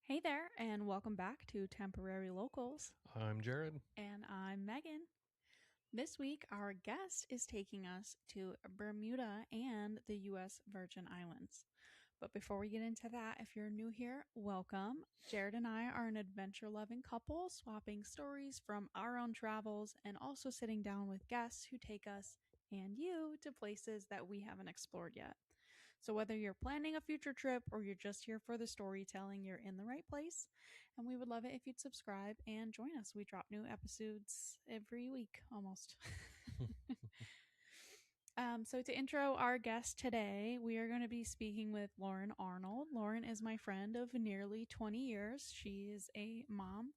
Hey there, and welcome back to Temporary Locals. I'm Jared. And I'm Megan. This week, our guest is taking us to Bermuda and the U.S. Virgin Islands. But before we get into that, if you're new here, welcome. Jared and I are an adventure loving couple, swapping stories from our own travels and also sitting down with guests who take us and you to places that we haven't explored yet. So, whether you're planning a future trip or you're just here for the storytelling, you're in the right place. And we would love it if you'd subscribe and join us. We drop new episodes every week almost. So, to intro our guest today, we are going to be speaking with Lauren Arnold. Lauren is my friend of nearly 20 years. She is a mom,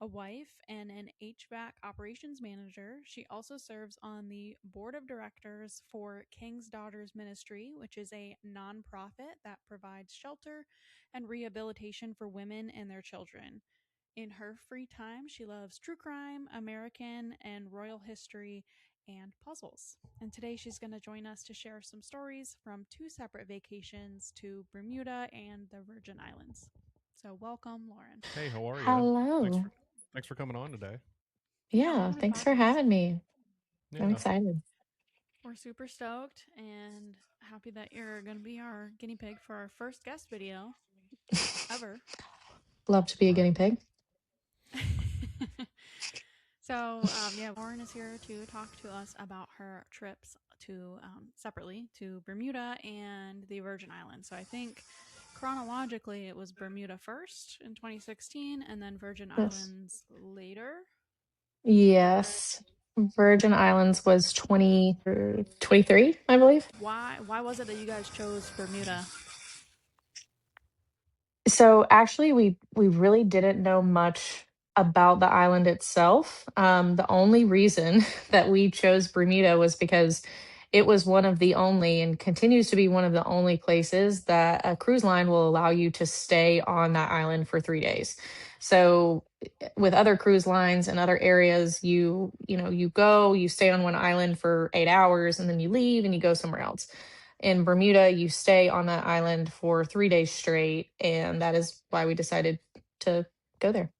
a wife, and an HVAC operations manager. She also serves on the board of directors for King's Daughters Ministry, which is a nonprofit that provides shelter and rehabilitation for women and their children. In her free time, she loves true crime, American and royal history, and puzzles. And today she's going to join us to share some stories from two separate vacations to Bermuda and the Virgin Islands. So, welcome, Lauren. Hey, how are you? Thanks Hello. for thanks for coming on today. Yeah, Yeah, no thanks for problem. having me. I'm Yeah. excited. We're super stoked and happy that you're going to be our guinea pig for our first guest video ever. Love to be a Right. guinea pig. Yeah, Lauren is here to talk to us about her trips to separately to Bermuda and the Virgin Islands. So I think chronologically it was Bermuda first in 2016 and then Virgin Yes. Islands later. Is that right? Yes. Virgin Islands was 2023, I believe. Why was it that you guys chose Bermuda? So actually we really didn't know much about the island itself. The only reason that we chose Bermuda was because it was one of the only and continues to be one of the only places that a cruise line will allow you to stay on that island for 3 days. So with other cruise lines and other areas, you go, you stay on one island for 8 hours and then you leave and you go somewhere else. In Bermuda, you stay on that island for 3 days straight, and that is why we decided to go there.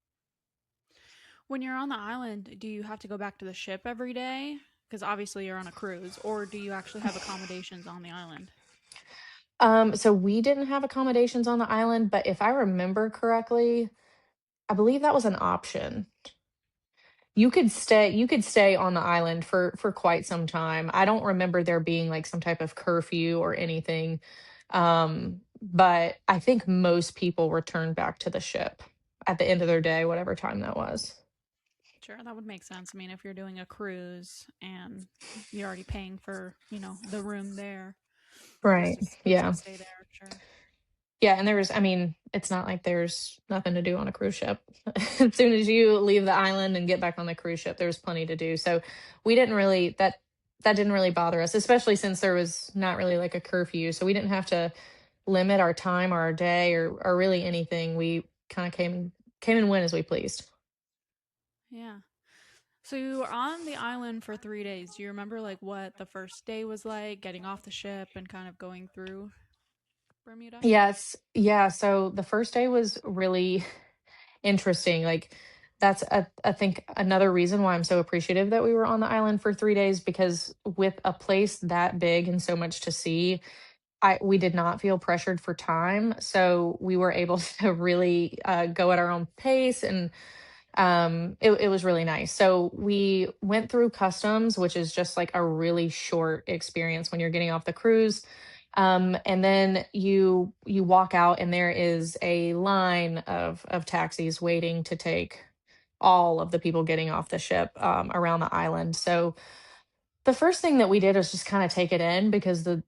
When you're on the island, do you have to go back to the ship every day? Because obviously you're on a cruise, or do you actually have accommodations on the island? So we didn't have accommodations on the island, but if I remember correctly, I believe that was an option. You could stay on the island for quite some time. I don't remember there being like some type of curfew or anything. But I think most people returned back to the ship at the end of their day, whatever time that was. Sure, that would make sense. I mean, if you're doing a cruise and you're already paying for, the room there, just Right. to Yeah. stay there, sure. Yeah, and I mean, it's not like there's nothing to do on a cruise ship. As soon as you leave the island and get back on the cruise ship, there's plenty to do. So we didn't really that didn't really bother us, especially since there was not really like a curfew. So we didn't have to limit our time or our day or really anything. We kind of came and went as we pleased. Yeah. So you were on the island for 3 days. Do you remember like what the first day was like, getting off the ship and kind of going through Bermuda? Yes. Yeah, so the first day was really interesting. Like that's I think another reason why I'm so appreciative that we were on the island for 3 days because with a place that big and so much to see, we did not feel pressured for time, so we were able to really go at our own pace, and it was really nice. So we went through customs, which is just like a really short experience when you're getting off the cruise. And then you walk out and there is a line of taxis waiting to take all of the people getting off the ship around the island. So the first thing that we did was just kind of take it in because the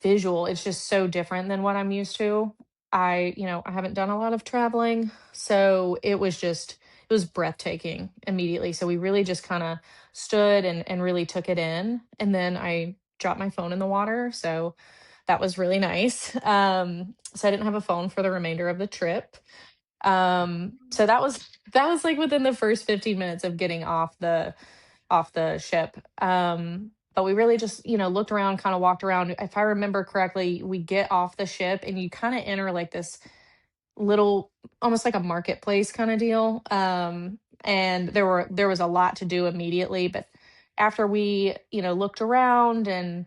visual is just so different than what I'm used to. I haven't done a lot of traveling, so it was breathtaking immediately. So we really just kind of stood and really took it in. And then I dropped my phone in the water, so that was really nice. So I didn't have a phone for the remainder of the trip. So that was like within the first 15 minutes of getting off the ship. But we really just, looked around, kind of walked around. If I remember correctly, we get off the ship and you kind of enter like this little, almost like a marketplace kind of deal. And there was a lot to do immediately, but after we, looked around and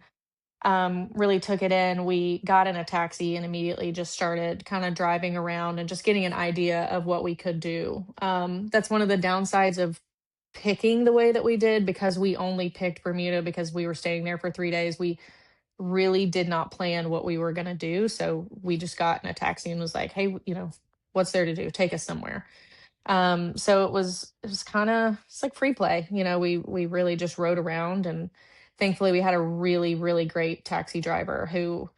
really took it in, we got in a taxi and immediately just started kind of driving around and just getting an idea of what we could do. That's one of the downsides of picking the way that we did, because we only picked Bermuda because we were staying there for 3 days. We really did not plan what we were going to do. So we just got in a taxi and was like, hey, what's there to do? Take us somewhere. So it was kind of, it's like free play. We really just rode around, and thankfully we had a really, really great taxi driver who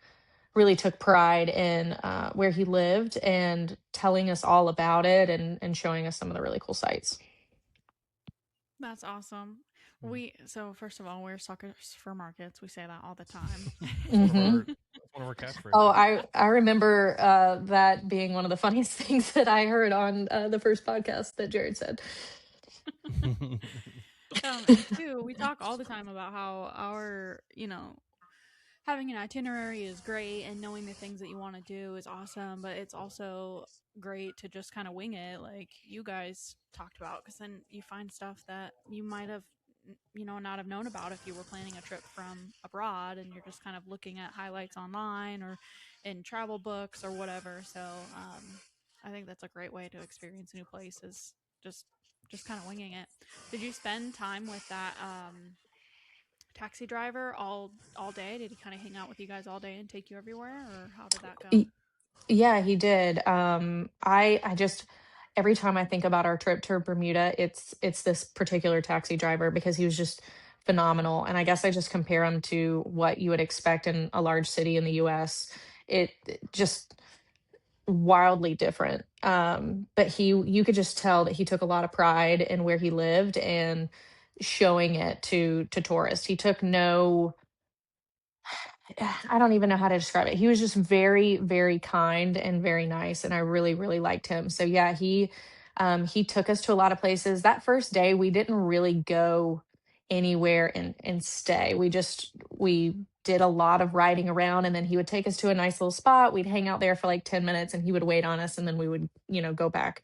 really took pride in where he lived and telling us all about it, and showing us some of the really cool sites. That's awesome. Mm. So first of all, we're suckers for markets. We say that all the time. Mhm. That's one of our catchphrases. Oh, I remember that being one of the funniest things that I heard on the first podcast that Jared said. And two, we talk all the time about how having an itinerary is great and knowing the things that you want to do is awesome, but it's also great to just kind of wing it like you guys talked about, because then you find stuff that you might have not have known about if you were planning a trip from abroad and you're just kind of looking at highlights online or in travel books or whatever. So I think that's a great way to experience a new place, is just kind of winging it. Did you spend time with that taxi driver all day? Did he kind of hang out with you guys all day and take you everywhere, or how did that go? Y- Yeah, he did. I just, every time I think about our trip to Bermuda, it's this particular taxi driver, because he was just phenomenal. And I guess I just compare him to what you would expect in a large city in the US. It just wildly different. But you could just tell that he took a lot of pride in where he lived and showing it to tourists. He took no, I don't even know how to describe it. He was just very, very kind and very nice, and I really, really liked him. So yeah, he took us to a lot of places. That first day, we didn't really go anywhere and stay. We did a lot of riding around, and then he would take us to a nice little spot. We'd hang out there for like 10 minutes, and he would wait on us, and then we would, go back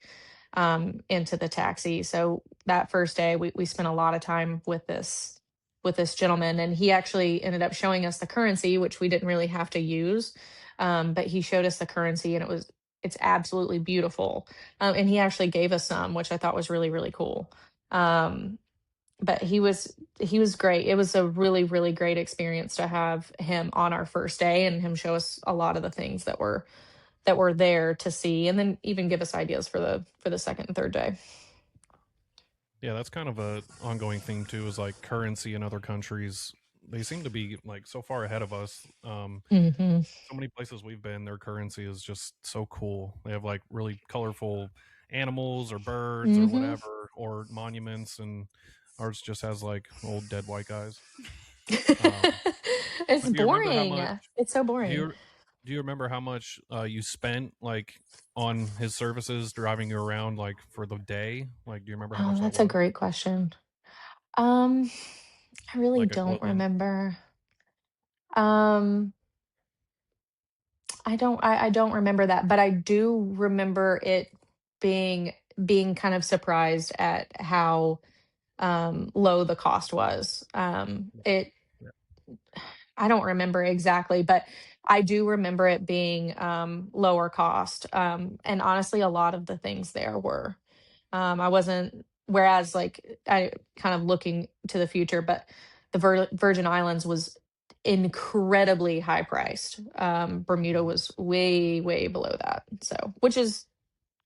into the taxi. So that first day, we spent a lot of time with this gentleman, and he actually ended up showing us the currency, which we didn't really have to use. But he showed us the currency, and it's absolutely beautiful. And he actually gave us some, which I thought was really, really cool. Um, but he was great. It was a really, really great experience to have him on our first day and him show us a lot of the things that were there to see, and then even give us ideas for the second and third day. Yeah, that's kind of a ongoing thing too. Is like currency in other countries. They seem to be like so far ahead of us. Hmm. So many places we've been, their currency is just so cool. They have like really colorful animals or birds or Hmm. whatever, or monuments, and ours just has like old dead white guys. It's But do you remember how boring. much? It's so Do boring. you do you remember how much you spent like on his services driving you around like for the day? Like, do you remember how Oh, much that that's a was? great question. Um, I really Like don't equivalent? remember. Um, I don't remember that, but I do remember it being being kind of surprised at how low the cost was. It Yeah. I don't remember exactly, but I do remember it being lower cost. And honestly, a lot of the things there were. I wasn't, whereas like I kind of looking to the future, but the Virgin Islands was incredibly high priced. Bermuda Mhm. was way, way below that. So, which is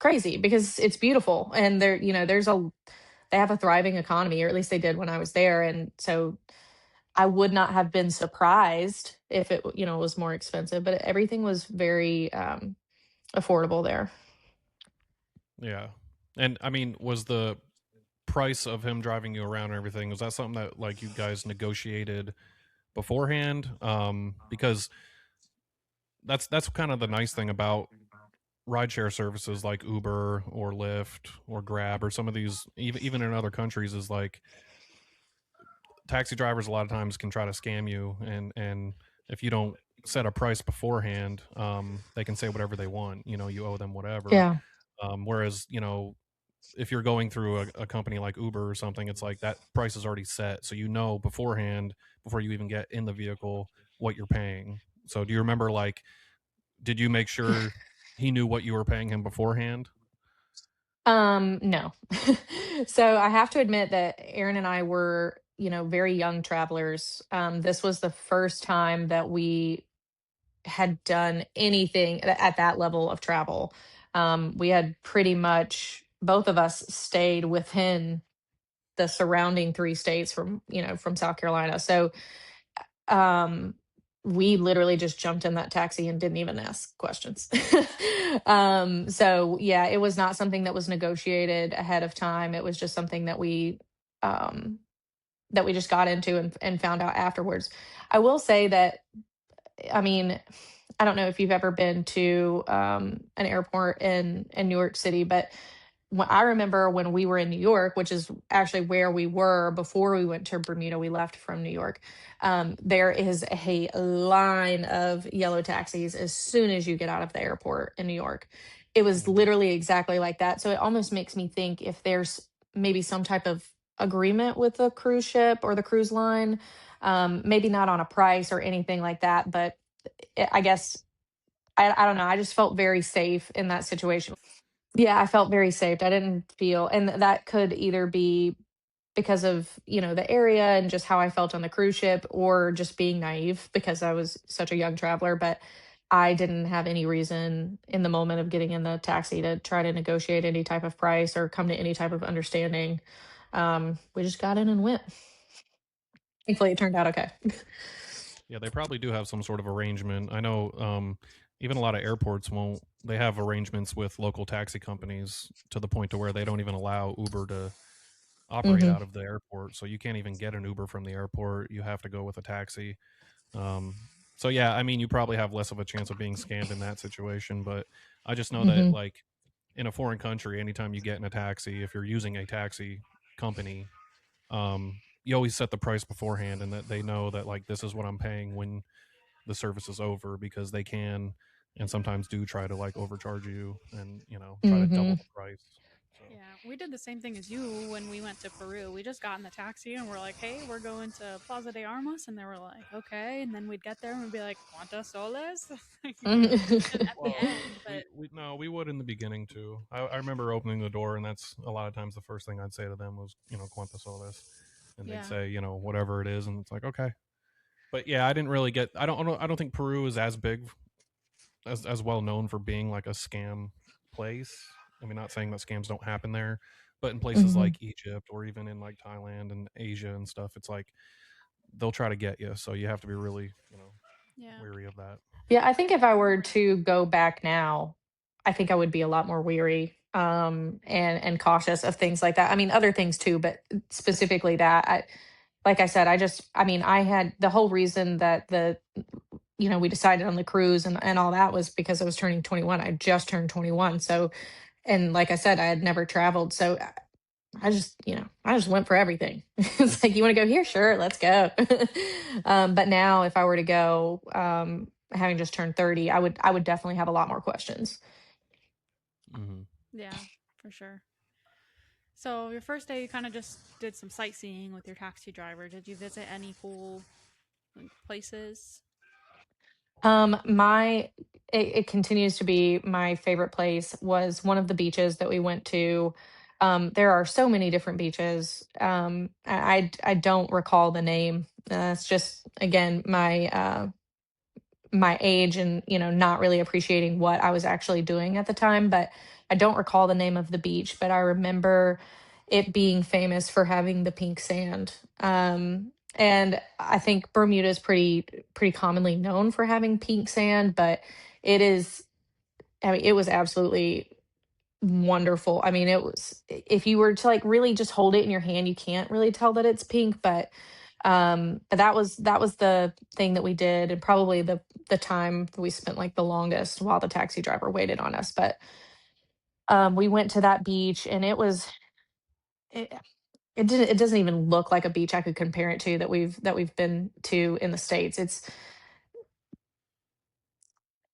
crazy because it's beautiful, and they have a thriving economy, or at least they did when I was there. And so I would not have been surprised if it, was more expensive, but everything was very affordable there. Yeah. And I mean, was the price of him driving you around and everything, was that something that like you guys negotiated beforehand? Because that's kind of the nice thing about rideshare services like Uber or Lyft or Grab or some of these, even in other countries, is like taxi drivers a lot of times can try to scam you, and if you don't set a price beforehand, they can say whatever they want. You owe them whatever. Yeah. Whereas, if you're going through a company like Uber or something, it's like that price is already set, so beforehand, before you even get in the vehicle, what you're paying. So, do you remember, like, did you make sure he knew what you were paying him beforehand? No. So I have to admit that Aaron and I were, very young travelers. This was the first time that we had done anything at that level of travel. We had pretty much both of us stayed within the surrounding three states from South Carolina. So um, we literally just jumped in that taxi and didn't even ask questions. So yeah, it was not something that was negotiated ahead of time. It was just something um, that we just got into and found out afterwards. I will say that, I mean, I don't know if you've ever been to an airport in New York City, but I remember when we were in New York, which is actually where we were before we went to Bermuda. We left from New York. There is a line of yellow taxis as soon as you get out of the airport in New York. It was Mhm. literally exactly like that. So it almost makes me think if there's maybe some type of agreement with the cruise ship or the cruise line, maybe not on a price or anything like that, but I guess I don't know. I just felt very safe in that situation. Yeah, I felt very safe. I didn't feel, and that could either be because of, the area and just how I felt on the cruise ship, or just being naive because I was such a young traveler. But I didn't have any reason in the moment of getting in the taxi to try to negotiate any type of price or come to any type of understanding. We just got in and went. Thankfully, it turned out okay. Yeah, they probably do have some sort of arrangement. I know, even a lot of airports won't. They have arrangements with local taxi companies to the point to where they don't even allow Uber to operate Hmm. out of the airport. So you can't even get an Uber from the airport. You have to go with a taxi. Um, so yeah, I mean, you probably have less of a chance of being scammed in that situation. But I just know that, Hmm. like, in a foreign country, anytime you get in a taxi, if you're using a taxi company, you always set the price beforehand, and that they know that, like, this is what I'm paying when the service is over, because they can and sometimes do try to, like, overcharge you and try to double Hmm. the price. So. Yeah, we did the same thing as you when we went to Peru. We just got in the taxi and we're like, "Hey, we're going to Plaza de Armas," and they were like, "Okay," and then we'd get there and we'd be like, "¿Cuántos soles?" And at the Well, end, but we no, we would in the beginning too. I remember opening the door, and that's a lot of times the first thing I'd say to them was, "Cuántas soles," and they'd yeah, say, whatever it is, and it's like, okay. But yeah, I didn't really get. I don't think Peru is as big, as well known for being like a scam place. I mean, not saying that scams don't happen there, but in places Hmm. like Egypt or even in like Thailand and Asia and stuff, it's like they'll try to get you, so you have to be really, yeah, wary of that. Yeah, I think if I were to go back now, I think I would be a lot more weary, and cautious of things like that. I mean, other things too, but specifically that. Like I said, I mean, I had the whole reason that we decided on the cruise and all that was because I was turning 21. I just turned 21. So, and like I said, I had never traveled. So I just went for everything. It's like, you want to go here? Sure, let's go. But now, if I were to go, having just turned 30, I would definitely have a lot more questions. Hmm. yeah, for sure. So your first day, you kind of just did some sightseeing with your taxi driver. Did you visit any cool like, places? My it continues to be my favorite place was one of the beaches that we went to. There are so many different beaches. I don't recall the name. It's just again my age and not really appreciating what I was actually doing at the time, but I don't recall the name of the beach, but I remember it being famous for having the pink sand. And I think Bermuda is pretty commonly known for having pink sand, but it is, I mean, it was absolutely wonderful. I mean, it was, if you were to like really just hold it in your hand, you can't really tell that it's pink, but that was the thing that we did, and probably the time we spent like the longest while the taxi driver waited on us. But we went to that beach, and it, it doesn't even look like a beach I could compare it to that we've been to in the States.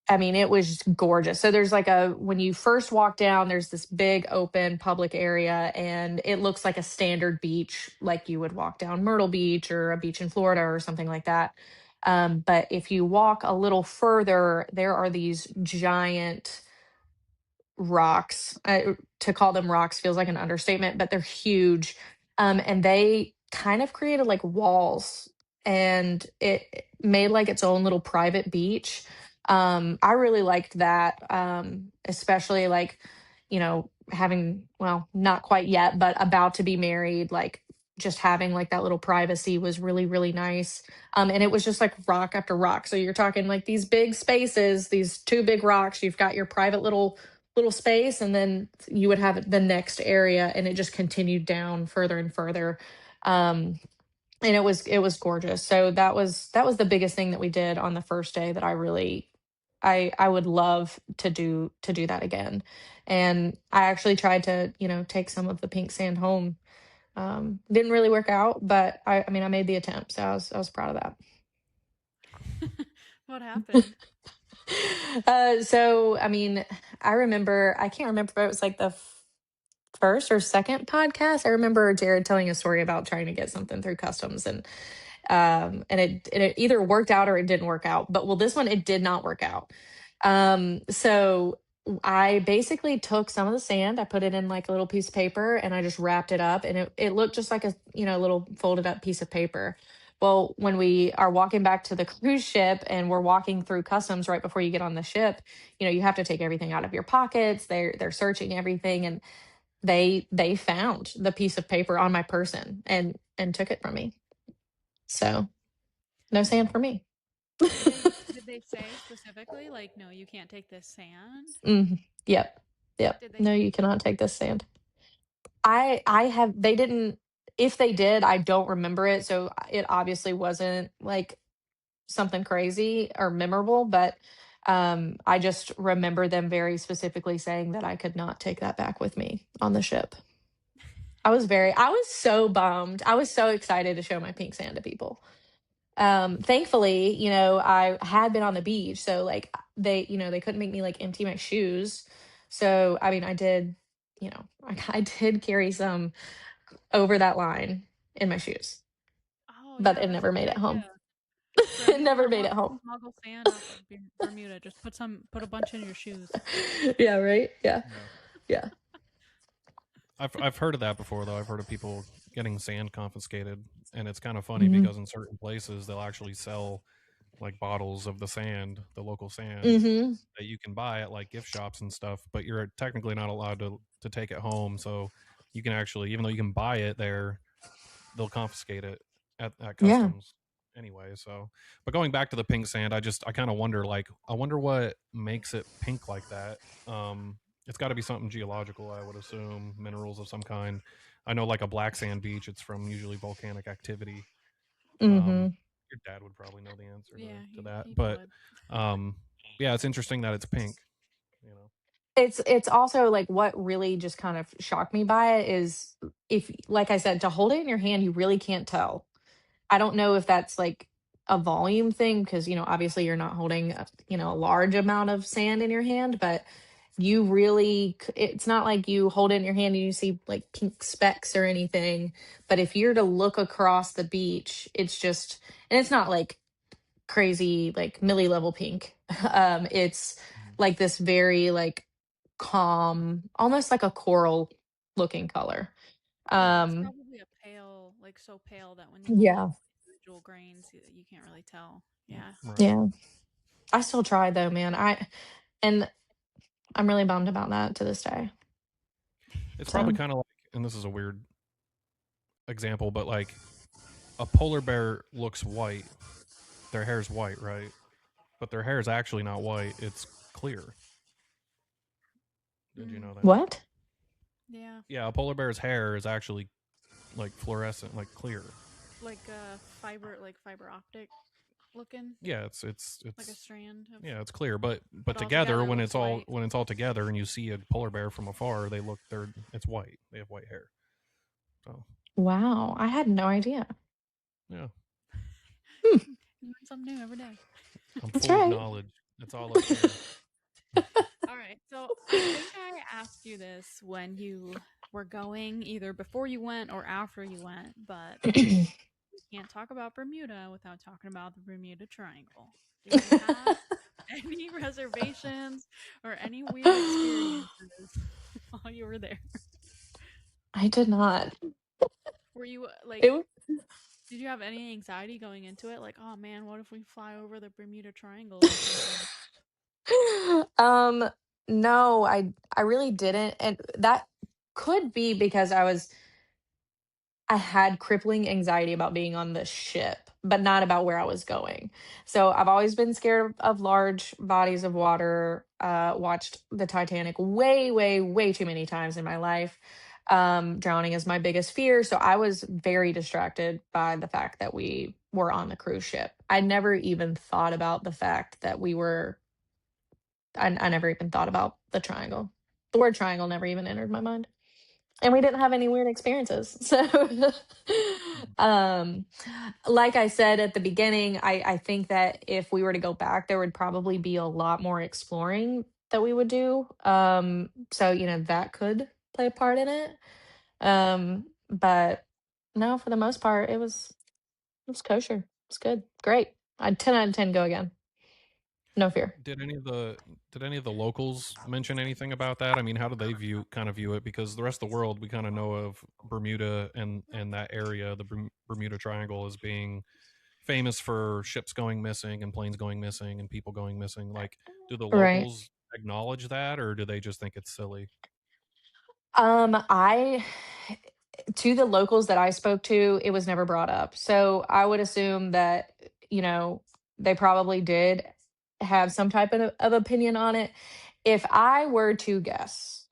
I mean, it was just gorgeous. So there's like when you first walk down, there's this big open public area, and it looks like a standard beach, like you would walk down Myrtle Beach or a beach in Florida or something like that. But if you walk a little further, there are these giant rocks. To call them rocks feels like an understatement, but they're huge. And they kind of created like walls, and it made like its own little private beach. I really liked that, especially like, having, well, not quite yet, but about to be married, like just having like that little privacy was really, really nice. And it was just like rock after rock. So you're talking like these big spaces, these two big rocks. You've got your private little space, and then you would have the next area, and it just continued down further and further. And it was gorgeous. So that was the biggest thing that we did on the first day that I would love to do that again. And I actually tried to, take some of the pink sand home. Didn't really work out, but I mean, I made the attempt, so I was proud of that. What happened? So I mean, I can't remember if it was like the first or second podcast. I remember Jared telling a story about trying to get something through customs, and it either worked out or it didn't work out. But well, this one it did not work out. So I basically took some of the sand, I put it in like a little piece of paper, and I just wrapped it up, and it looked just like a little folded up piece of paper. Well, when we are walking back to the cruise ship and we're walking through customs right before you get on the ship, you have to take everything out of your pockets. They're searching everything, and they found the piece of paper on my person and took it from me. So no sand Wow. for me. Did they say specifically like no, you can't take this sand? Yep. Yep. Did they No, say you cannot take this sand. I have they didn't if they did, I don't remember it. So it obviously wasn't like something crazy or memorable, but I just remember them very specifically saying that I could not take that back with me on the ship. I was so bummed. I was so excited to show my pink sand to people. Thankfully, I had been on the beach, so like they couldn't make me like empty my shoes. So I mean, I did, I did carry some over that line in my shoes, Oh but yeah, it that's a never made good it home. idea. For It anyone never that made it wants to home. smuggle sand off of Bermuda, just put a bunch in your shoes. Yeah, right? Yeah. Yeah. Yeah. I've heard of that before though. I've heard of people getting sand confiscated, and it's kind of funny Mhm. because in certain places they'll actually sell like bottles of the sand, the local sand Mhm. that you can buy at like gift shops and stuff, but you're technically not allowed to take it home. So you can actually, even though you can buy it there, they'll confiscate it at Yeah. customs anyway. So, but going back to the pink sand, I kind of wonder, like, I wonder what makes it pink like that. It's got to be something geological, I would assume, minerals of some kind. I know, like a black sand beach, it's from usually volcanic activity. Um, Mhm. your dad would probably know the answer Yeah, to that, he but would. um, yeah, it's interesting that it's pink. You know, It's also like what really just kind of shocked me by it is, if like I said, to hold it in your hand, you really can't tell. I don't know if that's like a volume thing because, obviously you're not holding, a large amount of sand in your hand, but you really, it's not like you hold it in your hand and you see like pink specks or anything. But if you're to look across the beach, it's just, and it's not like crazy, like milli level pink. It's Mhm. like this very like calm, almost like a coral looking color. Yeah, it's Um, probably a pale, like so pale that when you hold it, yeah, individual grains, you can't really tell. Yeah. Right. yeah. I still try though, man. And I'm really bummed about that to this day. It's probably So, kind of like, and this is a weird example, but like a polar bear looks white. Their hair's white, right? But their hair is actually not white. It's clear. Did you Mm, know that? what? yeah. Yeah, a polar bear's hair is actually like fluorescent, like clear. Like fiber optic looking, Yeah, like a it's strand of, yeah, it's clear. But but all together, together it looks white. when it's all together, and you see a polar bear from afar, they're it's white. They have white hair. So Wow, I had no idea. yeah, Hmm, You learn something new every day. I'm that's full of right. knowledge. It's all up there. All right. So I think I asked you this when you were going, either before you went or after you went, but we can't talk about Bermuda without talking about the Bermuda Triangle. Did you have any reservations or any weird experiences while you were there? I did not. Were you It like, did you have any anxiety going into it? Like, oh man, what if we fly over the Bermuda Triangle or something? um, no, I really didn't, and that could be because I had crippling anxiety about being on the ship, but not about where I was going. So I've always been scared of large bodies of water. Watched the Titanic way, way, way too many times in my life. Drowning is my biggest fear. So I was very distracted by the fact that we were on the cruise ship. I never even thought about the fact that I never even thought about the triangle. The word triangle never even entered my mind, and we didn't have any weird experiences. So, um, like I said at the beginning, I think that if we were to go back, there would probably be a lot more exploring that we would do. So that could play a part in it. But no, for the most part, it was kosher. It's good, great. I'd 10 out of 10 go again. No fear. Did any of the locals mention anything about that? I mean, how do they view it? Because the rest of the world, we kind of know of Bermuda and that area, the Bermuda Triangle, as being famous for ships going missing and planes going missing and people going missing. Like, do the Right. locals acknowledge that, or do they just think it's silly? I to the locals that I spoke to, it was never brought up. So I would assume that, you know, they probably did have some type of opinion on it. If I were to guess,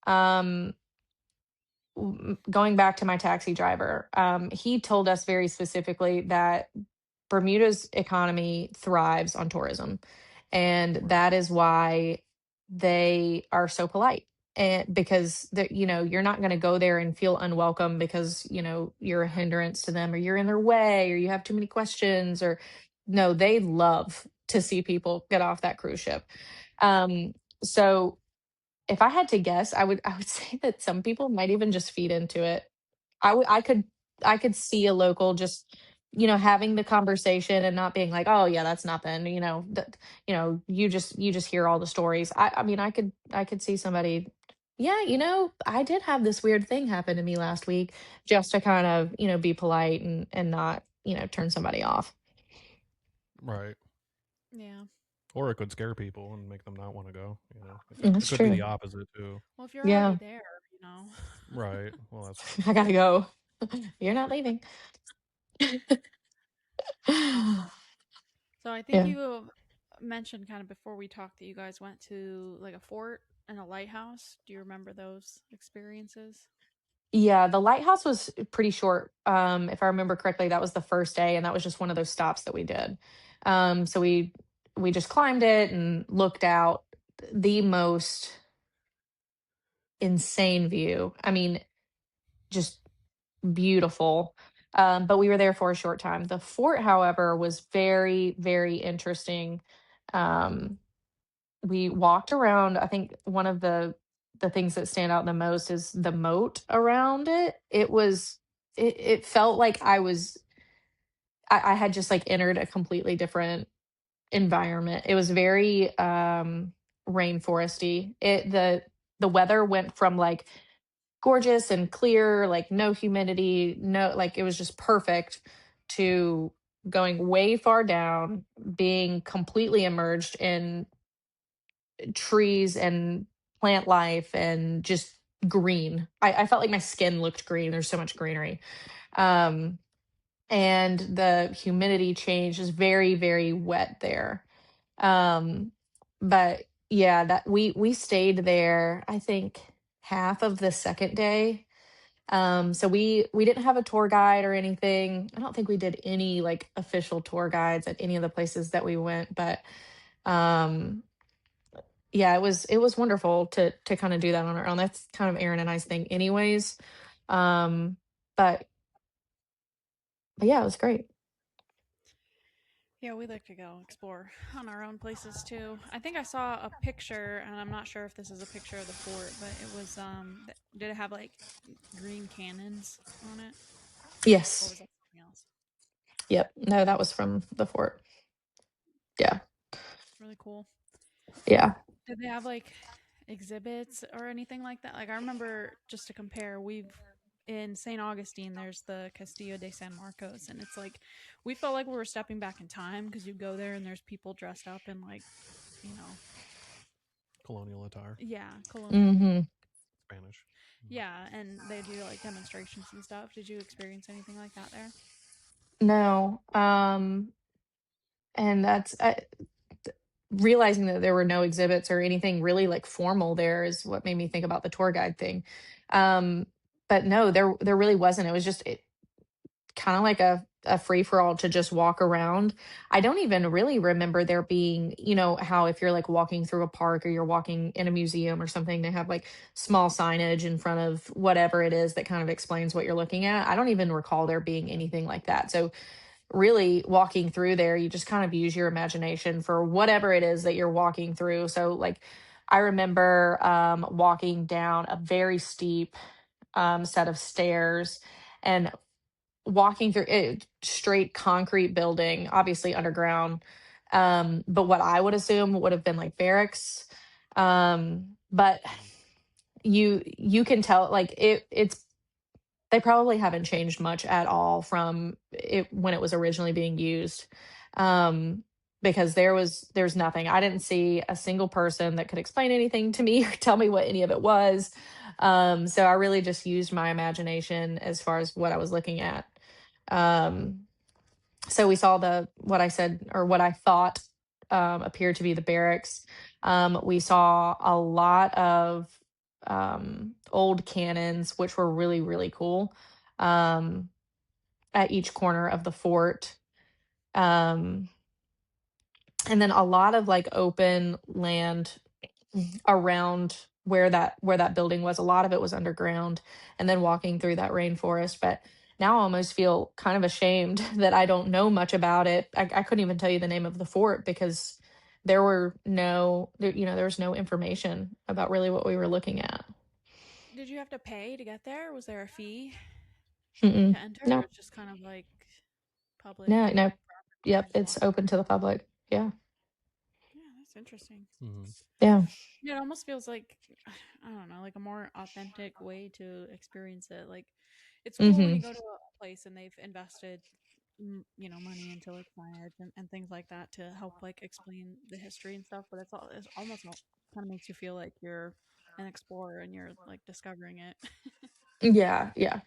um, going back to my taxi driver, he told us very specifically that Bermuda's economy thrives on tourism. And Right. that is why they are so polite. And because you're not going to go there and feel unwelcome because, you're a hindrance to them or you're in their way or you have too many questions or no, they love to see people get off that cruise ship. So if I had to guess, I would say that some people might even just feed into it. I could see a local just having the conversation and not being like, oh yeah, that's nothing. You just hear all the stories. I mean, I could see somebody. Yeah, I did have this weird thing happen to me last week, just to kind of be polite and not turn somebody off. Right. Yeah. Or it could scare people and make them not want to go. It That's could be true. the opposite too. Well, if you're already Yeah, there, you know. Right. Well, that's true I too. gotta go. You're not leaving. So I think Yeah. you mentioned kind of before we talked that you guys went to like a fort and a lighthouse. Do you remember those experiences? Yeah, the lighthouse was pretty short. If I remember correctly, that was the first day, and that was just one of those stops that we did. So we just climbed it and looked out. The most insane view. I mean, just beautiful. But we were there for a short time. The fort, however, was very, very interesting. Um, we walked around. I think one of the things that stand out the most is the moat around it. It felt like I had just like entered a completely different environment. It was very rainforesty. The weather went from like gorgeous and clear, like no humidity, no, like it was just perfect, to going way far down, being completely immersed in trees and plant life and just green. I felt like my skin looked green. There's so much greenery. Um, and the humidity change is very, very wet there. Um, but yeah, that we stayed there, I think half of the second day. So we didn't have a tour guide or anything. I don't think we did any like official tour guides at any of the places that we went, but um yeah, it was wonderful to kind of do that on our own. That's kind of Aaron and I's thing anyways. Um, but yeah, it was great. Yeah, we like to go explore on our own places too. I think I saw a picture, and I'm not sure if this is a picture of the fort, but it was did it have like green cannons on it, or Yes. was that something else? Yep. No, that was from the fort. Yeah. Really cool. Yeah. Did they have like exhibits or anything like that? Like I remember, just to compare, we've in St. Augustine, there's the Castillo de San Marcos, and it's like we felt like we were stepping back in time because you go there and there's people dressed up in like, you know, Colonial attire, yeah, colonial. Hmm. Spanish. Yeah, and they do like demonstrations and stuff. Did you experience anything like that there? No. And that's realizing that there were no exhibits or anything really like formal there is what made me think about the tour guide thing. Um, but no, there really wasn't. It was just kind of like a free for all to just walk around. I don't even really remember there being, how if you're like walking through a park or you're walking in a museum or something, they have like small signage in front of whatever it is that kind of explains what you're looking at. I don't even recall there being anything like that. So really walking through there, you just kind of use your imagination for whatever it is that you're walking through. So like I remember walking down a very steep set of stairs and walking through it, straight concrete building, obviously underground. But what I would assume would have been like barracks. But you can tell like it's they probably haven't changed much at all from it when it was originally being used. Um, because there's nothing. I didn't see a single person that could explain anything to me or tell me what any of it was. So I really just used my imagination as far as what I was looking at. Um, so we saw the what I said or what I thought appeared to be the barracks. We saw a lot of old cannons, which were really really cool, um, at each corner of the fort. Um, and then a lot of like open land around where that building was. A lot of it was underground, and then walking through that rainforest. But now I almost feel kind of ashamed that I don't know much about it. I couldn't even tell you the name of the fort because there was no information about really what we were looking at. Did you have to pay to get there? Was there a fee Mm-mm. to enter? Or No, it's just kind of like public no, no. for Yep, anyone it's walking open around? to the public. Yeah, Yeah, that's interesting. Mm-hmm. yeah. Yeah, it almost feels like I don't know, like a more authentic way to experience it. Like it's cool when Mm-hmm. you go to a place and they've invested money into like signage and things like that to help like explain the history and stuff, but it's almost kind of makes you feel like you're an explorer and you're like discovering it. Yeah, yeah.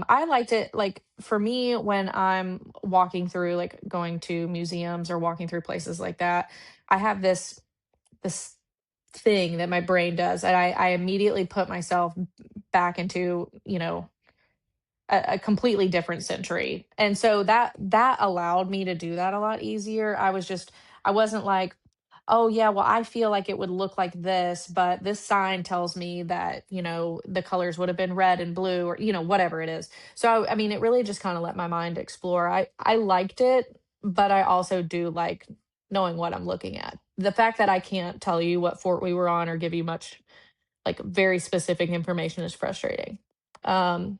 I liked it, like, for me, when I'm walking through, like, going to museums or walking through places like that, I have this thing that my brain does, and I immediately put myself back into, a completely different century. And so that allowed me to do that a lot easier. I wasn't like, oh yeah, well I feel like it would look like this, but this sign tells me that, the colors would have been red and blue or, whatever it is. So I mean, it really just kind of let my mind explore. I liked it, but I also do like knowing what I'm looking at. The fact that I can't tell you what fort we were on or give you much like very specific information is frustrating.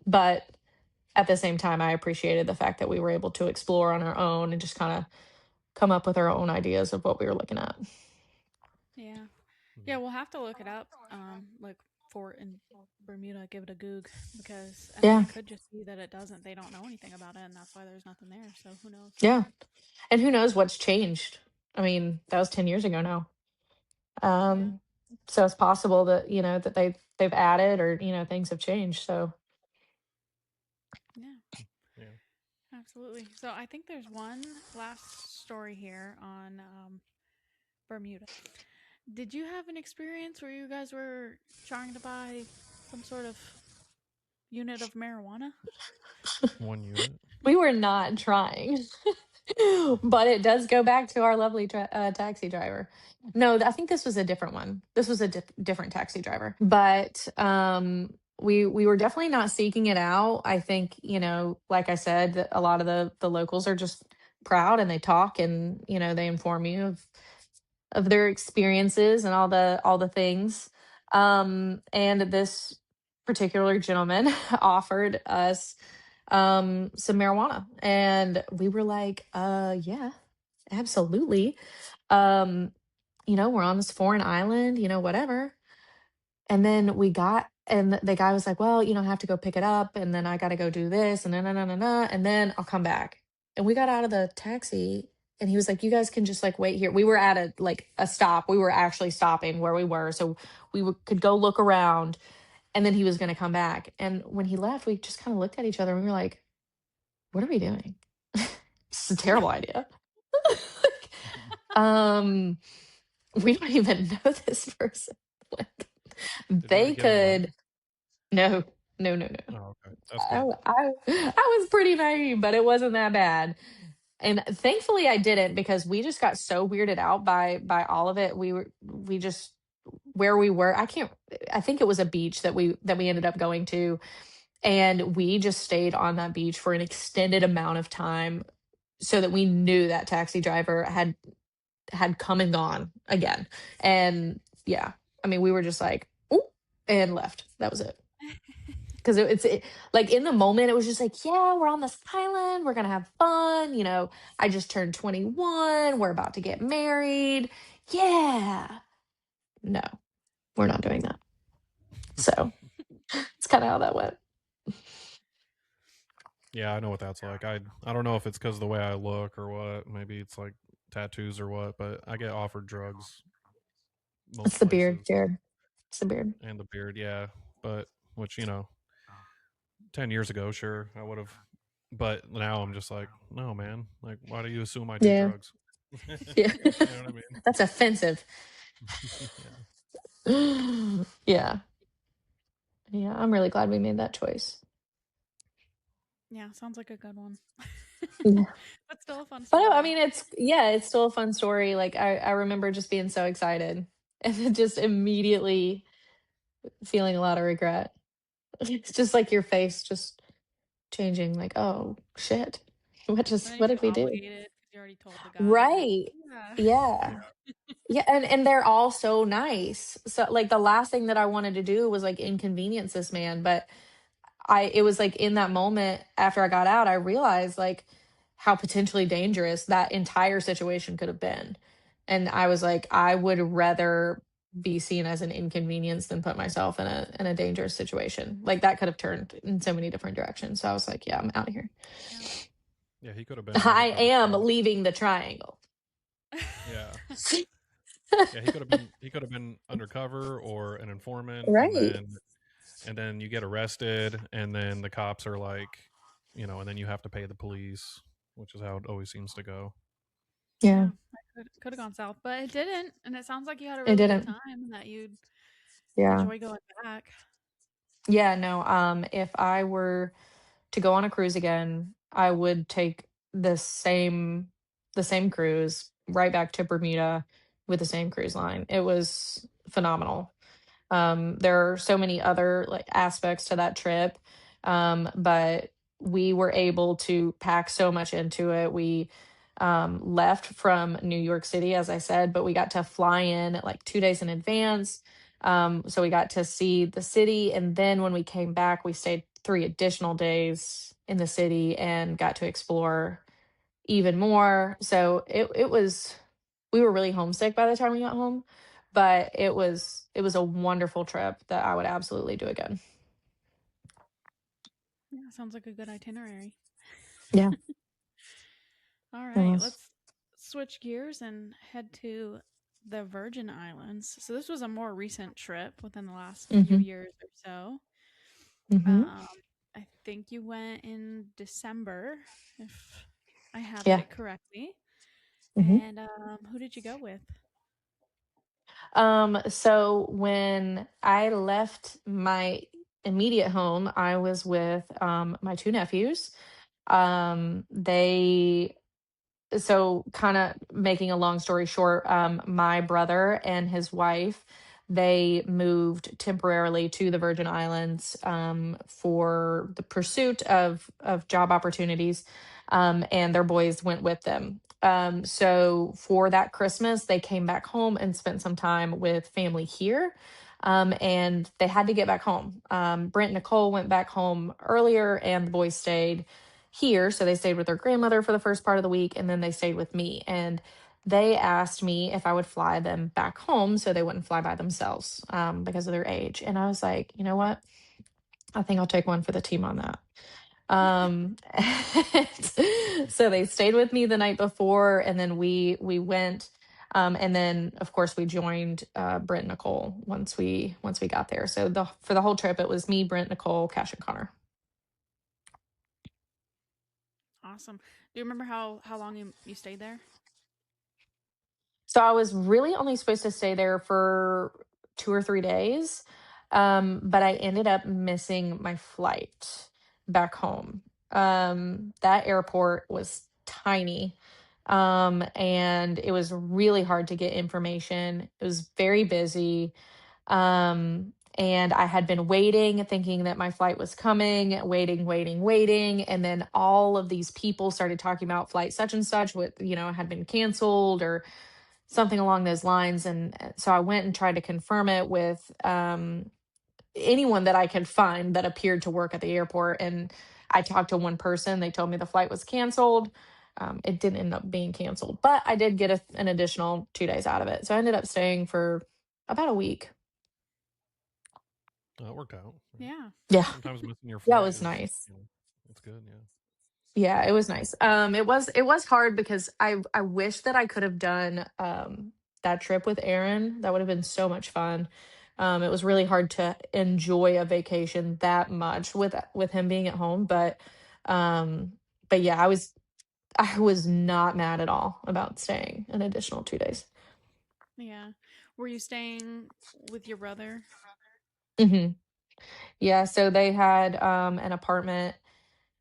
But at the same time, I appreciated the fact that we were able to explore on our own and just kind of come up with our own ideas of what we were looking at. Yeah. Mm-hmm. Yeah, we'll have to look it up. Like fort in Bermuda, give it a goog because I mean Yeah, it could just be that they don't know anything about it and that's why there's nothing there. So who knows? yeah. And who knows what's changed? I mean, that was 10 years ago now. Yeah. Um, so it's possible that, that they've added or, things have changed. So Yeah. Yeah. Absolutely. So I think there's one last story here on Bermuda. Did you have an experience where you guys were trying to buy some sort of unit of marijuana? One unit. we were not trying. But it does go back to our lovely taxi driver. No, I think this was a different one. This was a different taxi driver. But we were definitely not seeking it out. I think, like I said, that a lot of the locals are just proud and they talk and, you know, they inform you of their experiences and all the things. And this particular gentleman offered us some marijuana, and we were like, yeah, absolutely. Um, you know, we're on this foreign island, you know, whatever. And then we got, and the guy was like, well, you know, I have to go pick it up, and then I got to go do this, and and then I'll come back. And we got out of the taxi, and he was like, you guys can just like wait here. We were at a stop. We were actually stopping where we were, so could go look around, and then he was going to come back. And when he left, we just kind of looked at each other and we were like, what are we doing? It's a terrible idea. um, we don't even know this person. Like, Did you already they give him money? could. No, no, no, no. Oh, okay. That's good. I was pretty naive, but it wasn't that bad. And thankfully I didn't, because we just got so weirded out by all of it. We just, where we were, I think it was a beach that we ended up going to, and we just stayed on that beach for an extended amount of time so that we knew that taxi driver had come and gone again. And yeah, I mean, we were just like, "Ooh," and left. That was it. Because like in the moment, it was just like, yeah, we're on this island. We're going to have fun. You know, I just turned 21. We're about to get married. Yeah. No, we're not doing that. So it's kind of how that went. Yeah, I know what that's like. I don't know if it's because of the way I look or what. Maybe it's like tattoos or what, but I get offered drugs It's most the beard, places. Jared. It's the beard. And the beard, yeah. But which, 10 years ago, sure, I would have. But now I'm just like, no, man. Like, why do you assume I do Yeah. drugs? You Yeah. know what I That's offensive. mean? Yeah. Yeah. Yeah. I'm really glad we made that choice. Yeah, sounds like a good one. Yeah. But still a fun But no, I story. mean, it's still a fun story. Like I remember just being so excited and then just immediately feeling a lot of regret. It's just like your face just changing, like, oh shit. But then you What feel did we do? obligated because you already told the guy, like, Right. yeah. Yeah. Yeah, and they're all so nice. So like the last thing that I wanted to do was like inconvenience this man, but I it was like in that moment after I got out, I realized like how potentially dangerous that entire situation could have been. And I was like, I would rather be seen as an inconvenience than put myself in a dangerous situation. Like that could have turned in so many different directions. So I was like, yeah, I'm out of here. Yeah. Yeah, he could have been an I undercover am cop. leaving the triangle. Yeah. Yeah, he could have been undercover or an informant, and Right. then you get arrested, and then the cops are like, and then you have to pay the police, which is how it always seems to go. Yeah. Yeah, that could have gone south, but it didn't. And it sounds like you had a It really good didn't. time and that you'd Yeah. enjoy going back. Yeah, no. If I were to go on a cruise again, I would take the same cruise right back to Bermuda with the same cruise line. It was phenomenal. There are so many other like aspects to that trip, but we were able to pack so much into it. We left from New York City, as I said, but we got to fly in like 2 days in advance. So we got to see the city, and then when we came back, we stayed 3 additional days in the city and got to explore even more. So it was we were really homesick by the time we got home, but it was a wonderful trip that I would absolutely do again. Yeah, sounds like a good itinerary. Yeah, All it right, was. let's switch gears and head to the Virgin Islands. So this was a more recent trip within the last few Mhm. years or so. Mhm. Um, I think you went in December, if I have Yeah. it correctly. Mhm. And who did you go with? So when I left my immediate home, I was with my two nephews. They So kind of making a long story short, my brother and his wife, they moved temporarily to the Virgin Islands for the pursuit of job opportunities, and their boys went with them. So for that Christmas, they came back home and spent some time with family here. And they had to get back home. Brent and Nicole went back home earlier, and the boys stayed here. So they stayed with their grandmother for the first part of the week, and then they stayed with me. And they asked me if I would fly them back home so they wouldn't fly by themselves because of their age. And I was like, you know what? I think I'll take one for the team on that. Um, so they stayed with me the night before, and then we went. And then of course we joined Brent and Nicole once we got there. So for the whole trip it was me, Brent, Nicole, Cash, and Connor. Awesome. Do you remember how long you stayed there? So I was really only supposed to stay there for 2 or 3 days, but I ended up missing my flight back home. That airport was tiny, and it was really hard to get information. It was very busy, and I had been waiting, thinking that my flight was coming, waiting, waiting, waiting, and then all of these people started talking about flight such and such, what had been canceled or something along those lines. And so I went and tried to confirm it with anyone that I could find that appeared to work at the airport. And I talked to one person. They told me the flight was canceled. It didn't end up being canceled, but I did get an additional 2 days out of it. So I ended up staying for about a week. That worked out. Yeah. Yeah. Sometimes missing your Yeah, it flight was is, nice. it's good. Yeah. Yeah, it was nice. It was hard because I wish that I could have done that trip with Aaron. That would have been so much fun. It was really hard to enjoy a vacation that much with him being at home, um but yeah, I was not mad at all about staying an additional 2 days. Yeah. Were you staying with your brother? Hmm. Yeah, so they had an apartment,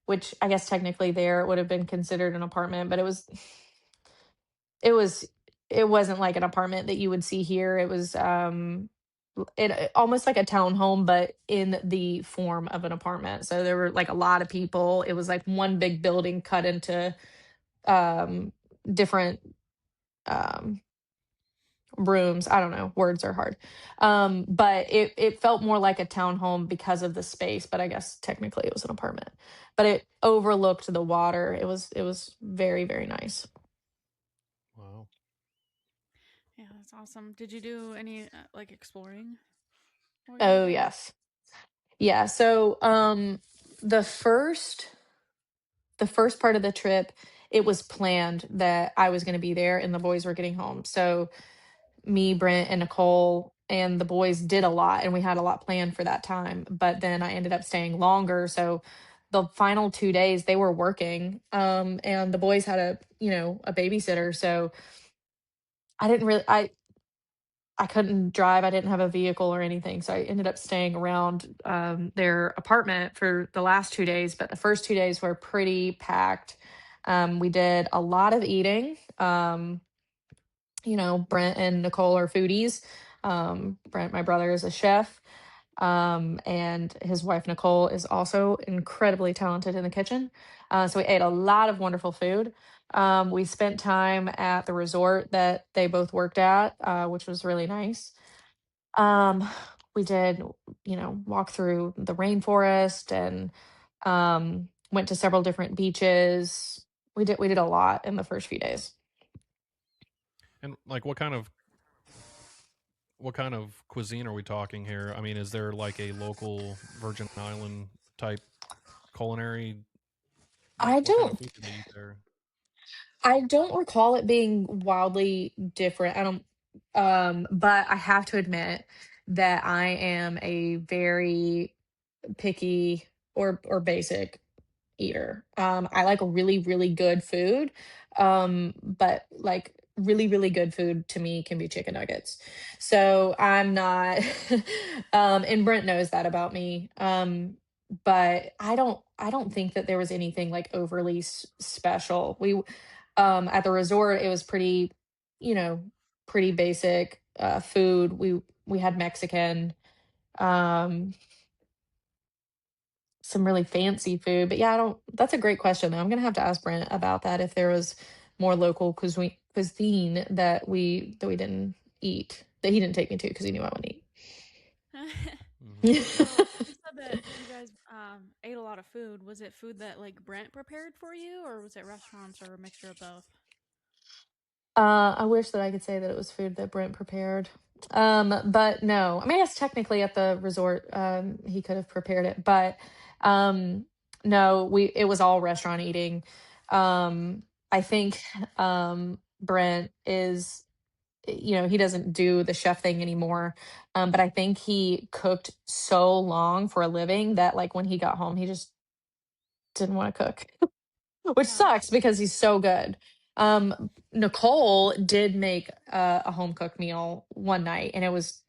which I guess technically there it would have been considered an apartment, but It was it wasn't like an apartment that you would see here. It was, almost like a townhome, but in the form of an apartment. So there were, like, a lot of people. It was like one big building cut into, um, different, um, rooms. I don't know, words are hard. But it felt more like a townhome because of the space, but I guess technically it was an apartment. But it overlooked the water. It was very, very nice. Wow. Yeah, that's awesome. Did you do any like exploring while you were Oh, there? yes. Yeah, so, the first the first part of the trip, it was planned that I was gonna be there and the boys were getting home. So, me, Brent, and Nicole and the boys did a lot, and we had a lot planned for that time, but then I ended up staying longer, so the final 2 days, they were working, and the boys had a babysitter, so I didn't really I couldn't drive. I didn't have a vehicle or anything, so I ended up staying around their apartment for the last 2 days. But the first 2 days were pretty packed. We did a lot of eating. Brent and Nicole are foodies. Brent, my brother, is a chef, and his wife Nicole is also incredibly talented in the kitchen. So we ate a lot of wonderful food. We spent time at the resort that they both worked at, which was really nice. Um, we did, walk through the rainforest and went to several different beaches. We did a lot in the first few days. And like, what kind of cuisine are we talking here? I mean, is there like a local Virgin Island type culinary? Like, I what kind of don't food do they eat there? I don't recall it being wildly different. I don't but I have to admit that I am a very picky or basic eater. I like really, really good food. But like really, really good food to me can be chicken nuggets. So I'm not, and Brent knows that about me. But I don't think that there was anything like overly special. At the resort, it was pretty, you know, pretty basic food. We we had Mexican, um, some really fancy food. But yeah, I don't. That's a great question though. I'm gonna have to ask Brent about that if there was more local cuisine that we didn't eat that he didn't take me to because he knew I wouldn't Mhm. eat. So you said that you guys ate a lot of food. Was it food that like Brent prepared for you, or was it restaurants or a mixture of both? I wish that I could say that it was food that Brent prepared. But no. I mean, yes, technically at the resort, he could have prepared it, but um, no, we it was all restaurant eating. I think Brent is, he doesn't do the chef thing anymore. But I think he cooked so long for a living that like when he got home, he just didn't want to cook. Which Yeah. sucks because he's so good. Nicole did make a home cooked meal one night and it was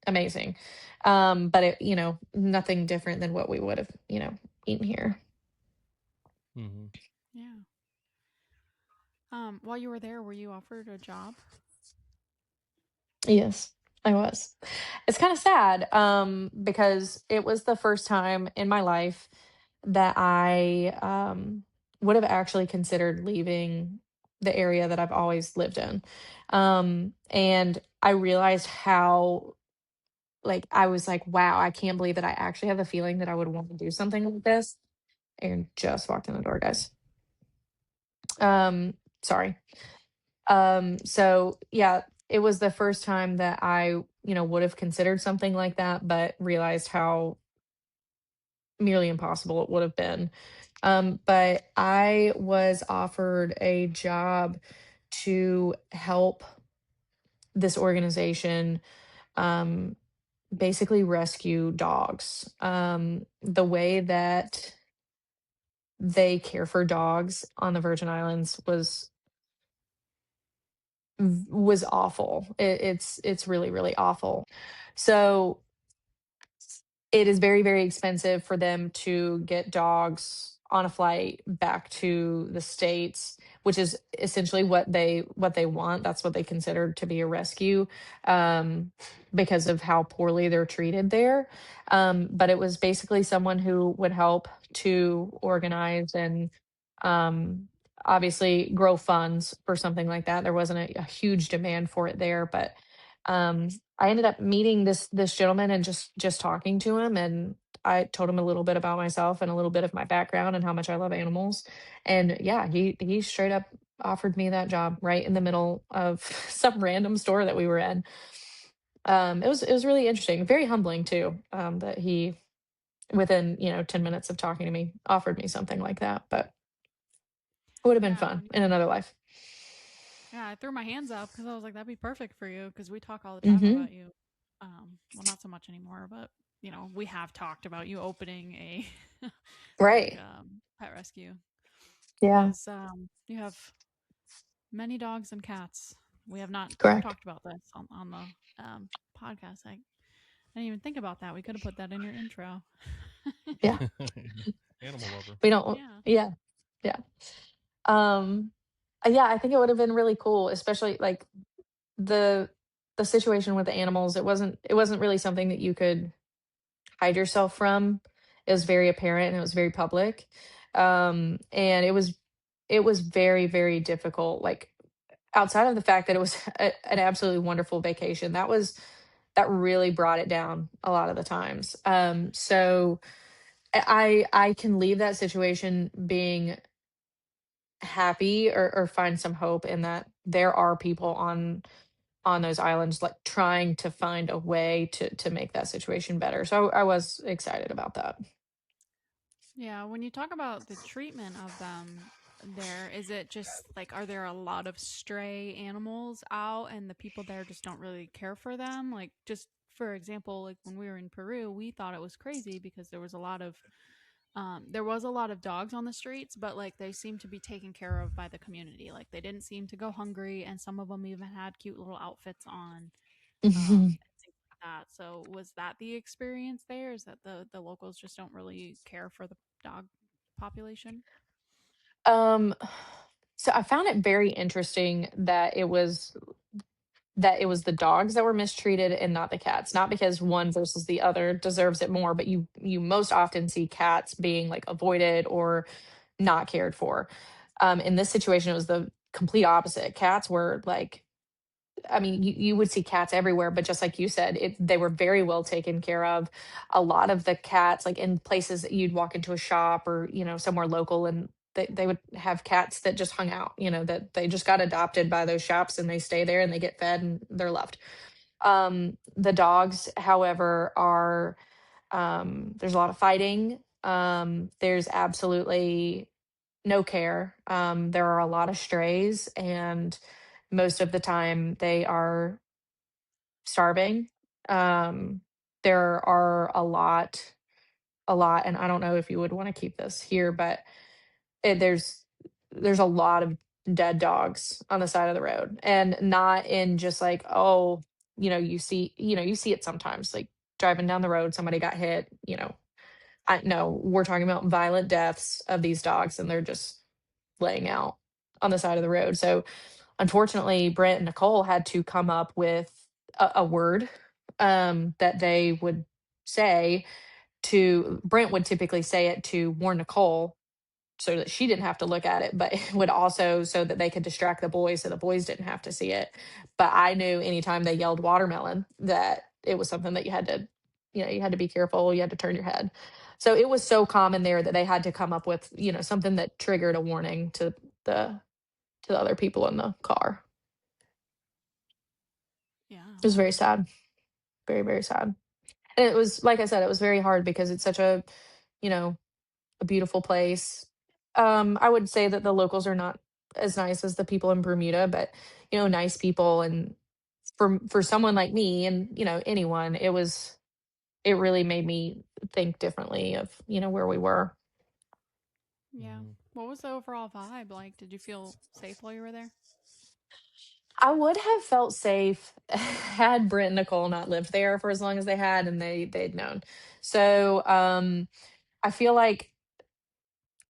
amazing. But it, nothing different than what we would have, eaten here. Mhm. Yeah. While you were there, were you offered a job? Yes, I was. It's kind of sad because it was the first time in my life that I would have actually considered leaving the area that I've always lived in. And I realized how, like, I was like, wow, I can't believe that I actually have the feeling that I would want to do something like this. And just walked in the door, guys. Sorry. So yeah, it was the first time that I, would have considered something like that, but realized how nearly impossible it would have been. But I was offered a job to help this organization um, basically rescue dogs. The way that they care for dogs on the Virgin Islands was awful. It's really really awful. So it is very very expensive for them to get dogs on a flight back to the states, which is essentially what they want. That's what they consider to be a rescue, um, because of how poorly they're treated there. But it was basically someone who would help to organize and um, obviously grow funds for something like that. There wasn't a huge demand for it there, but um, I ended up meeting this gentleman and just talking to him, and I told him a little bit about myself and a little bit of my background and how much I love animals. And yeah, he straight up offered me that job right in the middle of some random store that we were in. It was really interesting, very humbling too. That he within 10 minutes of talking to me offered me something like that, but it would have been Yeah. fun in another life. Yeah, I threw my hands up because I was like, that'd be perfect for you because we talk all the time Hmm. about you. Well, not so much anymore, but we have talked about you opening a like Right. pet rescue Yeah. because you have many dogs and cats. We have not Correct. talked about this on the podcast. I didn't even think about that. We could have put that in your intro. Yeah. Animal lover. We don't. Yeah. Yeah. Yeah. Um, yeah, I think it would have been really cool, especially like the the situation with the animals. It wasn't really something that you could hide yourself from. It was very apparent and it was very public. And it was very, very difficult. Like outside of the fact that it was an absolutely wonderful vacation, that really brought it down a lot of the times. So I can leave that situation being happy or find some hope in that there are people on those islands like trying to find a way to make that situation better. So I was excited about that. Yeah, when you talk about the treatment of them there, is it just like, are there a lot of stray animals out and the people there just don't really care for them? Like, just for example, like when we were in Peru, we thought it was crazy because there was a lot of dogs on the streets, but like they seemed to be taken care of by the community. Like they didn't seem to go hungry, and some of them even had cute little outfits on. Mhm. And things like that. So was that the experience there? Is that the locals just don't really care for the dog population? um so I found it very interesting that it was that it was the dogs that were mistreated and not the cats. Not because one versus the other deserves it more, but you most often see cats being like avoided or not cared for. In this situation, it was the complete opposite. Cats were like, I mean, you would see cats everywhere, but just like you said, they were very well taken care of. A lot of the cats, like in places that you'd walk into a shop or, somewhere local, and they would have cats that just hung out, that they just got adopted by those shops and they stay there and they get fed and they're loved. The dogs, however, are, there's a lot of fighting. There's absolutely no care. There are a lot of strays, and most of the time they are starving. Um, there are a lot, and I don't know if you would want to keep this here, but there's a lot of dead dogs on the side of the road, and not in just like, oh, you see it sometimes, like driving down the road, somebody got hit. I know we're talking about violent deaths of these dogs, and they're just laying out on the side of the road. So unfortunately, Brent and Nicole had to come up with a word, that they would say to Brent would typically say it to warn Nicole so that she didn't have to look at it, but it would also so that they could distract the boys so the boys didn't have to see it. But I knew anytime they yelled watermelon that it was something that you had to be careful, you had to turn your head. So it was so common there that they had to come up with, something that triggered a warning the to the other people in the car. Yeah. It was very Wow. sad. Very, very sad. And it was, like I said, it was very hard because it's such you know, a beautiful place. I would say that the locals are not as nice as the people in Bermuda, but nice people. And for someone like me and anyone, it really made me think differently of where we were. Yeah. Mm. What was the overall vibe like? Did you feel safe while you were there? I would have felt safe had Brent and Nicole not lived there for as long as they had, and they'd known. So I feel like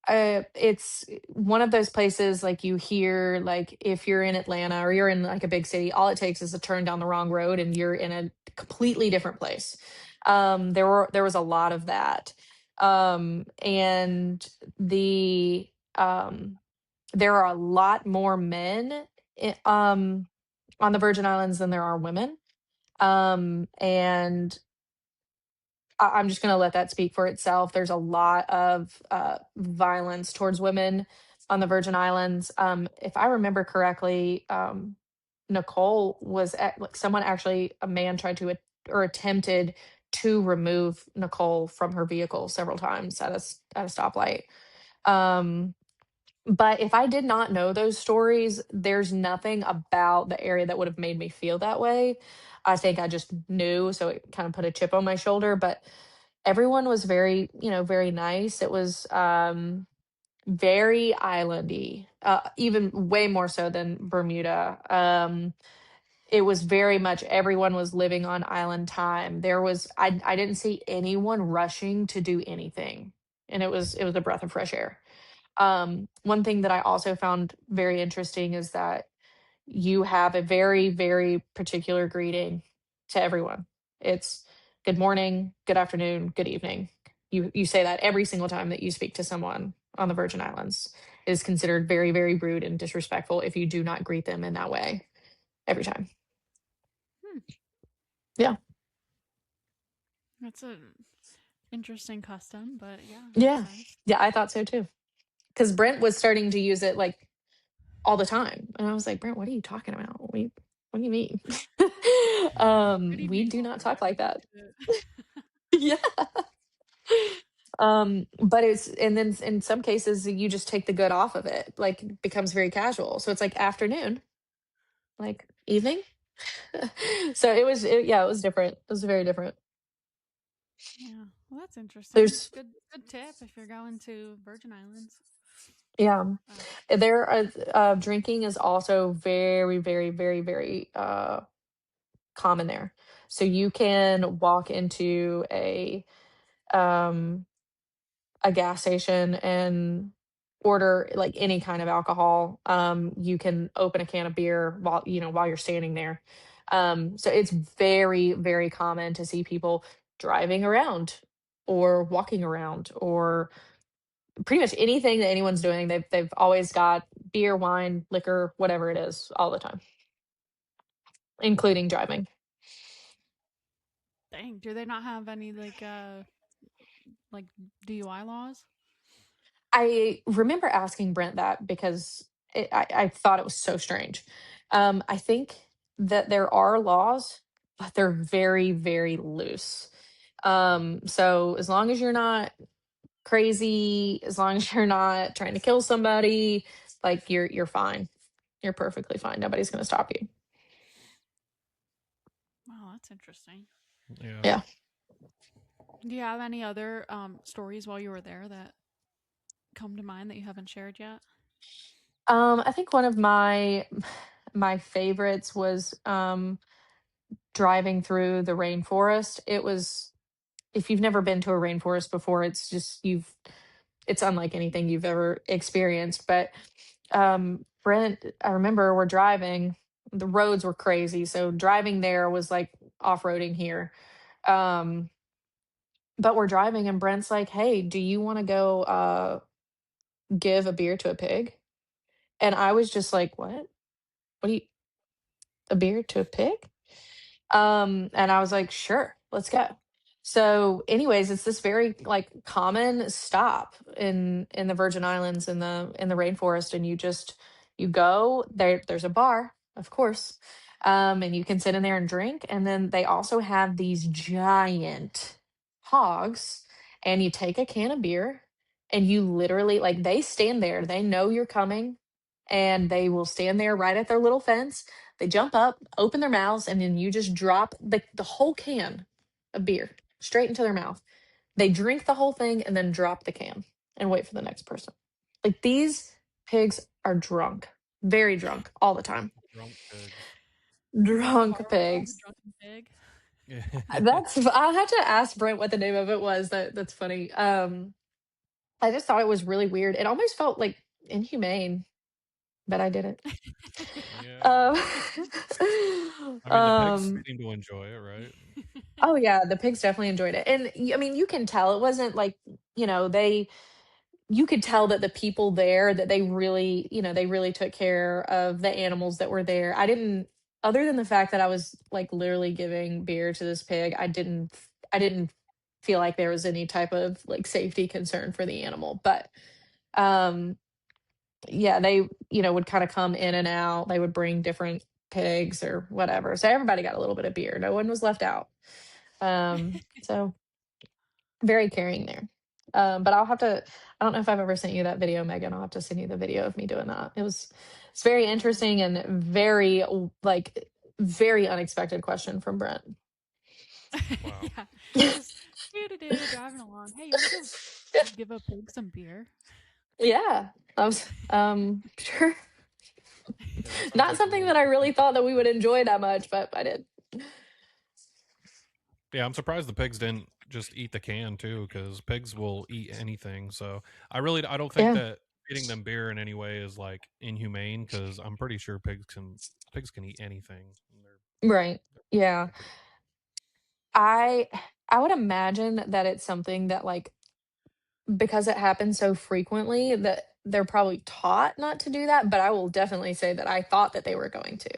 it's one of those places, like you hear, like if you're in Atlanta or you're in like a big city, all it takes is a turn down the wrong road and you're in a completely different place. There was a lot of that. And there are a lot more men on the Virgin Islands than there are women. And I'm just going to let that speak for itself. There's a lot of violence towards women on the Virgin Islands. If I remember correctly, Nicole like someone actually, a man tried to or attempted to remove Nicole from her vehicle several times at a stoplight. Um, but if I did not know those stories, there's nothing about the area that would have made me feel that way. I think I just knew, so it kind of put a chip on my shoulder. But everyone was very, very nice. It was very islandy, even way more so than Bermuda. It was very much everyone was living on island time. I didn't see anyone rushing to do anything, and it was a breath of fresh air. One thing that I also found very interesting is that you have a very, very particular greeting to everyone. It's good morning, good afternoon, good evening. You say that every single time that you speak to someone on the Virgin Islands. It is considered very, very rude and disrespectful if you do not greet them in that way every time. Hmm. Yeah. That's a interesting custom, but yeah, makes Yeah. sense. Yeah, I thought so too. Because Brent was starting to use it like all the time. And I was like, Brent, what are you talking about? What do you mean? Good We evening, do not Laura. talk like You that. need Yeah. But and then in some cases you just take the good off of it, like it becomes very casual. So it's like afternoon, like evening. So yeah, it was different. It was very different. Yeah. Well, that's interesting. There's Good tip if you're going to Virgin Islands. Yeah, Uh, drinking is also very, very, very, very common there. So you can walk into um a gas station and order like any kind of alcohol. You can open a can of beer while you're standing there. So it's very, very common to see people driving around or walking around or pretty much anything that anyone's doing. They've always got beer, wine, liquor, whatever it is, all the time, including driving. Dang, do they not have any like DUI laws? I remember asking Brent that because I thought it was so strange. I think that there are laws, but they're very, very loose. So as long as you're not crazy, as long as you're not trying to kill somebody, like you're fine. You're perfectly fine. Nobody's gonna stop you. Wow, that's interesting. Yeah. Yeah. Do you have any other stories while you were there that come to mind that you haven't shared yet? I think one of my favorites was driving through the rainforest. It was, if you've never been to a rainforest before, it's just it's unlike anything you've ever experienced. But Brent, I remember we're driving, the roads were crazy. So driving there was like off-roading here. Um, but we're driving and Brent's like, "Hey, do you want to go give a beer to a pig?" And I was just like, "What? What do you a beer to a pig?" And I was like, "Sure, let's go." So, anyways, it's this very like common stop in the Virgin Islands in the rainforest, and you go there. There's a bar, of course, and you can sit in there and drink. And then they also have these giant hogs, and you take a can of beer, and you literally like they stand there. They know you're coming, and they will stand there right at their little fence. They jump up, open their mouths, and then you just drop the whole can of beer straight into their mouth. They drink the whole thing and then drop the can and wait for the next person. Like these pigs are drunk, very drunk all the time. Drunk pigs. Is that the Drunk bar called the pigs. Drunken Pig? Yeah. I'll have to ask Brent what the name of it was. That's funny. I just thought it was really weird. It almost felt like inhumane, but I did it. Yeah. Um, I mean, the pigs um, seem to enjoy it, right? oh yeah, the pigs definitely enjoyed it. And I mean, you can tell it wasn't like, you know, you could tell that the people there that they really, they really took care of the animals that were there. I didn't, other than the fact that I was like literally giving beer to this pig, I didn't feel like there was any type of like safety concern for the animal. But um yeah, they, would kind of come in and out. They would bring different pigs or whatever. So everybody got a little bit of beer. No one was left out. So very caring there. But I don't know if I've ever sent you that video, Megan. I'll have to send you the video of me doing that. It's very Oh, interesting and very, like, very unexpected question from Brent. Wow. yeah. Just do driving along. Hey, you want to go give a pig some beer? Yeah. I was, sure. Yeah, that sounds Not like a something really that I good really time. thought that we would enjoy that much, but I did. Yeah, I'm surprised the pigs didn't just eat the can too, because pigs will eat anything. So I don't think Yeah. that feeding them beer in any way is like inhumane, because I'm pretty sure pigs can eat anything. Right. Yeah. They're pretty, I I would imagine that it's something that like because it happens so frequently that they're probably taught not to do that, but I will definitely say that I thought that they were going to.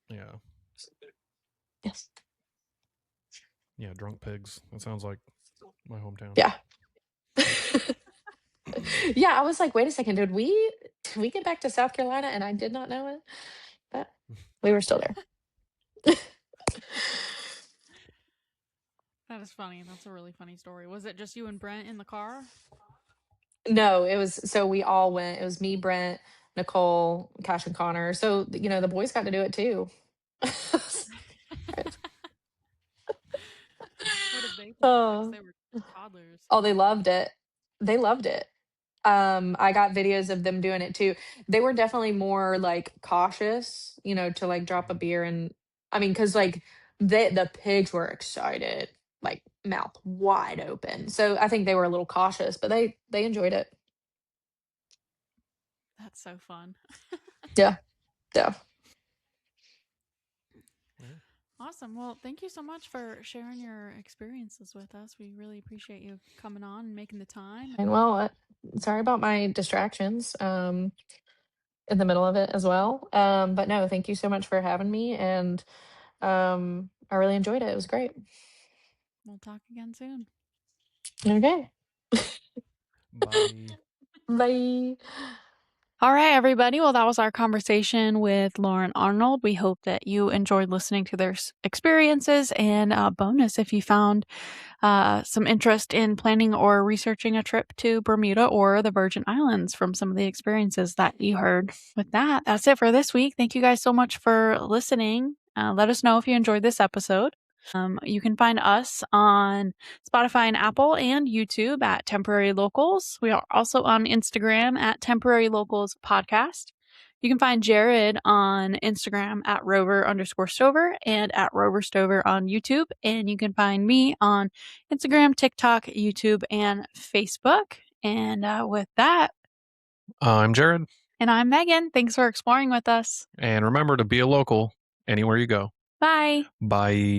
yeah, Yes. yeah, drunk pigs. That sounds like my hometown. Yeah. Yeah, I was like, "Wait a second, did we get back to South Carolina and I did not know it?" But we were still there. That is funny. That's a really funny story. Was it just you and Brent in the car? No, it was so we all went. It was me, Brent, Nicole, Cash, and Connor. So, the boys got to do it too. What did they think? I guess Oh. they were toddlers. Oh, they loved it. They loved it. I got videos of them doing it too. They were definitely more like cautious, to like drop a Mhm. beer and I mean, because like the pigs were excited, like mouth wide open. So I think they were a little cautious, but they enjoyed it. That's so fun. Yeah, yeah. Awesome. Well, thank you so much for sharing your experiences with us. We really appreciate you coming on and making the time. And well, sorry about my distractions in the middle of it as well. But no, thank you so much for having me. And I really enjoyed it. It was great. We'll talk again soon. Okay. Bye. Bye. All right, everybody. Well, that was our conversation with Lauren Arnold. We hope that you enjoyed listening to their experiences. And bonus, if you found some interest in planning or researching a trip to Bermuda or the Virgin Islands from some of the experiences that you heard. With that, that's it for this week. Thank you guys so much for listening. Let us know if you enjoyed this episode. You can find us on Spotify and Apple and YouTube at Temporary Locals. We are also on Instagram at Temporary Locals Podcast. You can find Jared on Instagram at Rover_Stover and at Rover Stover on YouTube. And you can find me on Instagram, TikTok, YouTube, and Facebook. And with that, I'm Jared. and I'm Megan. Thanks for exploring with us. And remember to be a local anywhere you go. Bye. Bye.